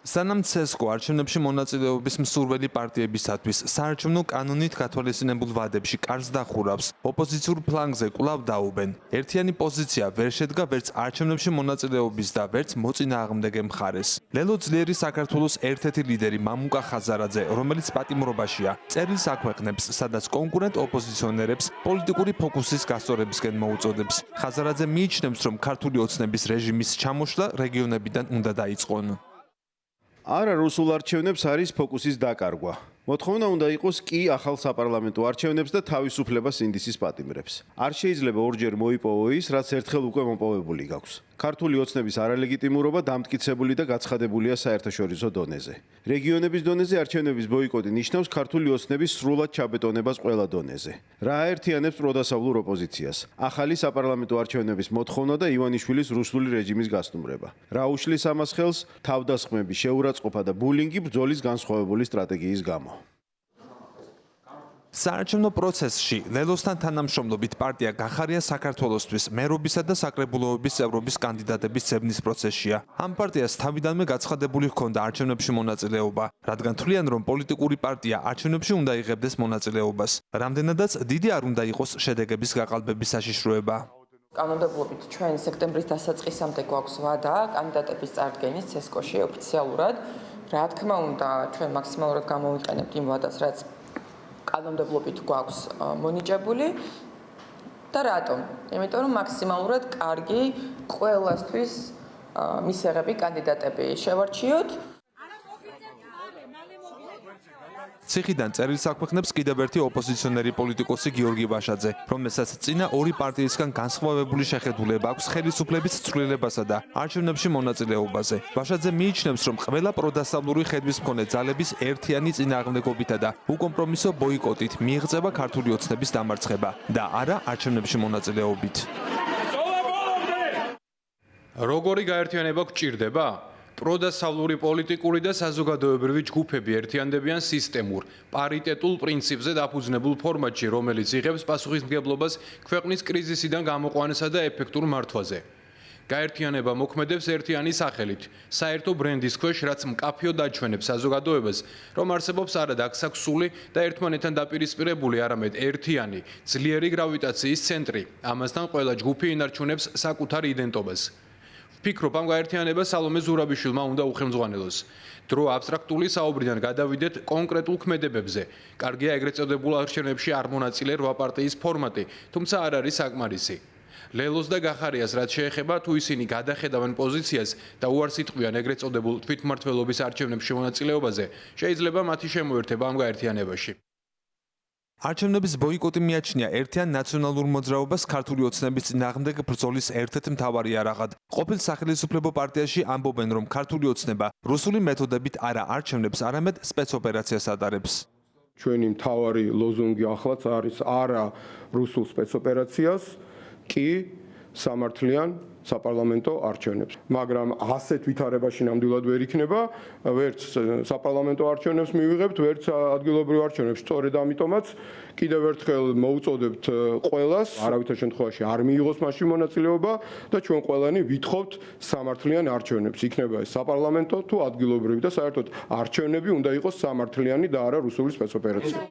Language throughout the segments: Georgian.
სანამ ცესკო არჩევნებში მონაწილეობის მსურველი პარტიებისათვის საარჩევნო კანონით გათვალისწინებულ ვადებში კარს დახურავს, ოპოზიციურ ფლანგზე კვლავ დაუბენ. ერთიანი პოზიცია ვერ შედგა ვერც არჩევნებში მონაწილეობის და ვერც მოწინააღმდეგე მხარეს. ლელო ძლიერი საქართველოს ერთ-ერთი ლიდერი მამუკა ხაზარაძე, რომელიც პატიმრობაშია, წერილს აქვეყნებს, სადაც კონკურენტ ოპოზიციონერებს პოლიტიკური ფოკუსის გასწორებისკენ მოუწოდებს. ხაზარაძე მიიჩნევს, რომ ქართული ოცნების რეჟიმის ჩამოშლა რეგიონებიდან უნდა დაიწყონ. არა რუსულ არჩევნებს არის ფოკუსის დაკარგვა. მოთხოვნა უნდა იყოს კი ახალ საპარლამენტო არჩევნებს და თავისუფლებას ინდისის პატიმრებს. არ შეიძლება ორჯერ მოიპოვო ის, რაც ერთხელ უკვე მოპოვებული გაქვს. ქართული ოცნების არალეგიტიმურობა დამტკიცებული და გაცხადებულია საერთაშორისო დონეზე. რეგიონების დონეზე არჩევნების ბოიკოტი ნიშნავს ქართული ოცნების სრულად ჩაბეტონებას ყველა დონეზე. რა აერთიანებს პროდასავლურ ოპოზიციას? ახალი საპარლამენტო არჩევნების მოთხოვნა და ივანიშვილის რუსული რეჟიმის გასტუმრება. რა უშლის ამას ხელს? თავდასხმები, შეურაცხყოფა და ბულინგი ბრძოლის განსხვავებული სტრატეგიის გამო. საარჩევნო პროცესში ლელოსთან თანამშრომლობით პარტია გახარია საქართველოსთვის მერობისა და საკრებულოების წევრობის კანდიდატების ძებნის პროცესშია. ამ პარტიას თავიდანვე გაცხადებული ჰქონდა არჩევნებში მონაწილეობა, რადგან თვლიან, რომ პოლიტიკური პარტია არჩევნებში უნდა იღებდეს მონაწილეობას. რამდენადაც დიდი არ უნდა იყოს შედეგების გაყალბების საშიშროება. კანონმდებლობით ჩვენ სექტემბრის დასაწყისამდე გვაქვს ვადა კანდიდატების წარდგენის ცესკოში ოფიციალურად. რა თქმა უნდა, ჩვენ მაქსიმალურად გამოვიყენებთ იმ ვადას, რაც კანონმდებლობით გვაქვს მონიჭებული და რატომ? იმიტომ რომ მაქსიმალურად კარგი ყველასთვის მისაღები კანდიდატები შევარჩიოთ. ციხიდან წერილს აქვეყნებს კიდევ ერთი ოპოზიციონერი პოლიტიკოსი გიორგი ვაშაძე, რომელსაც წინა ორი პარტიისგან განსხვავებული შეხედულება აქვს ხელისუფლების ცვლილებასა და არჩევნებში მონაწილეობაზე. ვაშაძე მიიჩნევს, რომ ყველა პროდასავლური ხედვის მქონე ძალების ერთიანი წინააღმდეგობითა და უკომპრომისო ბოიკოტით მიიღწევა ქართული ოცნების დამარცხება და არა არჩევნებში მონაწილეობით. როგორი გაერთიანება გჭირდება? პროდასავლური პოლიტიკური და საზოგადოებრივი ჯგუფები ერთიანდებიან სისტემურ, პარიტეტულ პრინციპზე დაფუძნებულ ფორმატში, რომელიც იღებს პასუხისმგებლობას ქვეყნის კრიზისიდან გამოყვანასა და ეფექტურ მართვაზე. გაერთიანება მოქმედებს ერთიანი სახელით, საერთო ბრენდის ქვეშ, რაც მკაფიოდ აჩვენებს საზოგადოებას, რომ არსებობს არა დაქსაქსული და ერთმანეთთან დაპირისპირებული, არამედ ერთიანი, ძლიერი გრავიტაციის ცენტრი. ამასთან ყველა ჯგუფი ინარჩუნებს საკუთარ იდენტობას. ვფიქრობ, ამ გაერთიანებას სალომე ზურაბიშვილმა უნდა უხელმძღვანელოს. დრო აბსტრაქტული საუბრიდან გადავიდეთ კონკრეტულ ქმედებებზე. კარგია ეგრეთ წოდებულ არჩევნებში არ მონაწილე 8 პარტიის ფორმატი, თუმცა არ არის საკმარისი. ლელოს და გახარიას რაც შეეხება, თუ ისინი გადახედავენ პოზიციას და უარს იტყვიან ეგრეთ წოდებულ თვითმმართველობის არჩევნებში მონაწილეობაზე, შეიძლება მათი შემოერთება ამ გაერთიანებაში. არჩევნების ბოიკოტი მიაჩნია ერთიან ნაციონალურ მოძრაობას ქართული ოცნების წინააღმდეგ ბრძოლის ერთ-ერთ მთავარი არაღად. ყოფილ სახელისუფლებო პარტიაში ამბობენ, რომ ქართული ოცნება რუსული მეთოდებით არა არჩევნებს, არამედ სპეცოპერაციას ატარებს. ჩვენი მთავარი ლოზუნგი ახლაც არის არა რუსულ სპეცოპერაციას, კი სამართლიან საპარლამენტო არჩევნებს. მაგრამ ასეთ ვითარებაში ნამდვილად ვერ იქნება, ვერც საპარლამენტო არჩევნებს მივიღებთ, ვერც ადგილობრივ არჩევნებს. სწორედ ამიტომაც კიდევ ერთხელ მოუწოდებთ ყველას, არავითარ შემთხვევაში არ მიიღოს მასში მონაწილეობა და ჩვენ ყველანი ვითხოვთ სამართლიან არჩევნებს. იქნება ეს საპარლამენტო თუ ადგილობრივი და საერთოდ არჩევნები უნდა იყოს სამართლიანი და არა რუსული სპეცოპერაცია.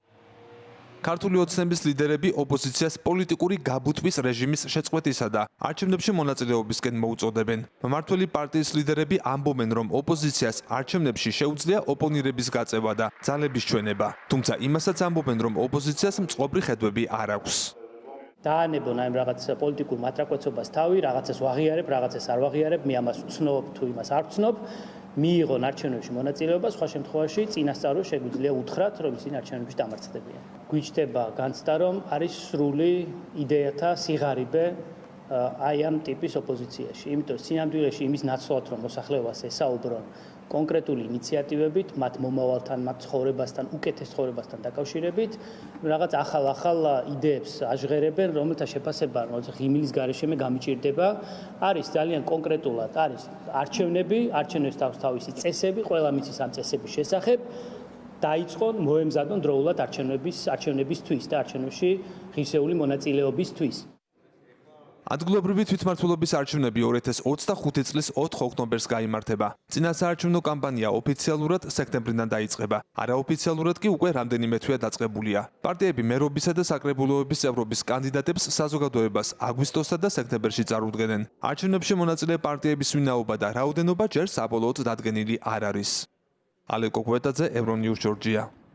ქართული ოცნების ლიდერები ოპოზიციას პოლიტიკური გაბუთვის რეჟიმის შეწყვეტისა და არჩევნებში მონაწილეობისკენ მოუწოდებენ. მმართველი პარტიის ლიდერები ამბობენ, რომ ოპოზიციას არჩევნებში შეუძლია ოპონირების გაწევა და ძალების ჩვენება. თუმცა იმასაც ამბობენ, რომ ოპოზიციას მწყობრი ხედვები არ აქვს. დაანებონ აი რაღაც პოლიტიკურ მატრაკოცობას თავი, რაღაცას ვაღიარებ, რაღაცას არ ვაღიარებ, მე ამას ვცნობ თუ იმას არ ვცნობ. მიიღონ არჩევნებში მონაწილეობა, სხვა შემთხვევაში წინასწარ შეგვიძლია უთხრათ, რომ ისინი არჩევნებში დამარცხდებიან. გვიჩნდება განცდა, რომ არის სრული იდეათა სიღარიბე აი ამ ტიპის ოპოზიციაში. იმიტომ სინამდვილეში იმის ნაცვლად, რომ მოსახლეობას ესაუბრონ კონკრეტული ინიციატივებით, მათ მომავალთან, მათ ცხოვრებასთან, უკეთეს ცხოვრებასთან დაკავშირებით, რაღაც ახალ იდეებს აჟღერებენ, რომელთა შეფასება ღიმილის გარეშე გამიჭირდება. არის ძალიან კონკრეტულად, არის არჩევნები, არჩევნებს თავისი წესები, ყველა მიცის ამ წესების შესახებ. დაიწყონ მოემზადონ დროულად არჩევნებისთვის და არჩევნებში ღირსეული მონაწილეობისთვის. ადგილობრივი თვითმმართველობის არჩევნები 2025 წლის 4 ოქტომბერს გაიმართება. წინასაარჩევნო კამპანია ოფიციალურად სექტემბრიდან დაიწყება. არაოფიციალურად კი უკვე რამდენიმე თვეა დაწყებულია. პარტიები მერობისა და საკრებულოების წევრობის კანდიდატებს საზოგადოებას აგვისტოსსა და სექტემბერში წარუდგენენ. არჩევნებში მონაწილე პარტიების ვინაობა და რაოდენობა ჯერ საბოლოოდ დადგენილი არ არის. ალეკო კვეტაძე, ევრონიუს ჯორჯია.